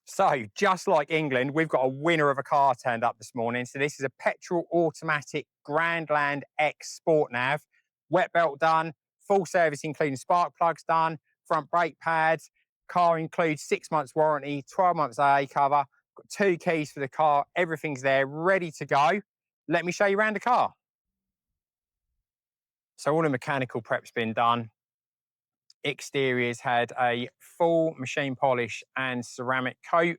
So, just like England, we've got a winner of a car turned up this morning. So this is a petrol automatic Grandland X Sport Nav. Wet belt done, full service including spark plugs done, front brake pads. Car includes 6 months warranty, 12 months AA cover, got 2 keys for the car, everything's there, ready to go. Let me show you around the car. So all the mechanical prep's been done. Exterior's had a full machine polish and ceramic coat.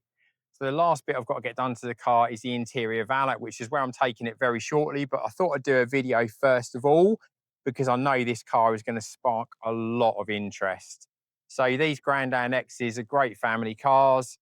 So the last bit I've got to get done to the car is the interior valet, which is where I'm taking it very shortly. But I thought I'd do a video first of all, because I know this car is going to spark a lot of interest. So these Grandland X's are great family cars.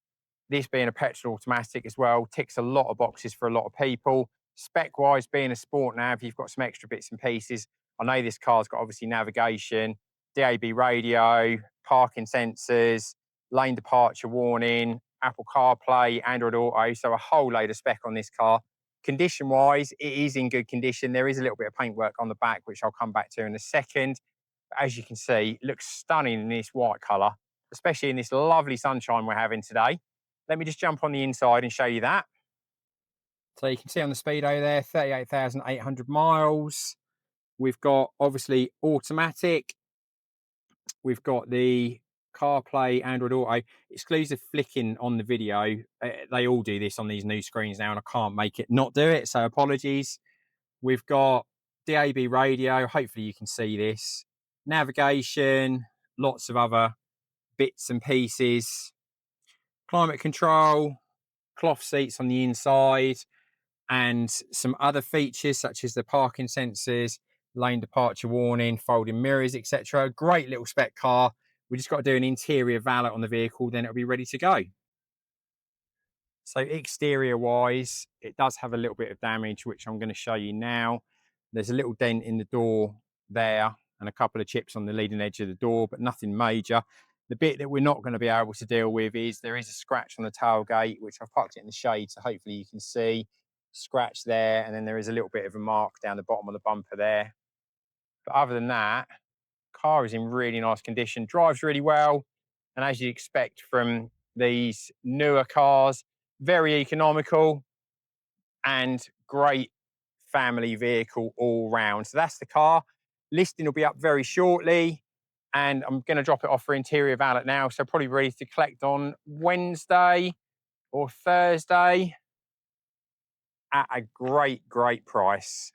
This being a petrol automatic as well, ticks a lot of boxes for a lot of people. Spec-wise, being a sport nav, you've got some extra bits and pieces. I know this car's got obviously navigation, DAB radio, parking sensors, lane departure warning, Apple CarPlay, Android Auto, so a whole load of spec on this car. Condition-wise, it is in good condition. There is a little bit of paintwork on the back, which I'll come back to in a second. But as you can see, it looks stunning in this white colour, especially in this lovely sunshine we're having today. Let me just jump on the inside and show you that. So you can see on the speedo there, 38,800 miles. We've got obviously automatic. We've got the CarPlay, Android Auto, exclusive flicking on the video. They all do this on these new screens now and I can't make it not do it, so apologies. We've got DAB radio, hopefully you can see this. Navigation, lots of other bits and pieces. Climate control, cloth seats on the inside, and some other features such as the parking sensors, lane departure warning, folding mirrors, etc. Great little spec car. We just got to do an interior valet on the vehicle, then it'll be ready to go. So exterior wise, it does have a little bit of damage, which I'm going to show you now. There's a little dent in the door there and a couple of chips on the leading edge of the door, but nothing major. The bit that we're not going to be able to deal with is there is a scratch on the tailgate, which I've parked it in the shade, so hopefully you can see. Scratch there, and then there is a little bit of a mark down the bottom of the bumper there. But other than that, car is in really nice condition, drives really well, and as you expect from these newer cars, very economical and great family vehicle all round. So that's the car. Listing will be up very shortly, and I'm going to drop it off for interior valet now, so probably ready to collect on Wednesday or Thursday at a great price.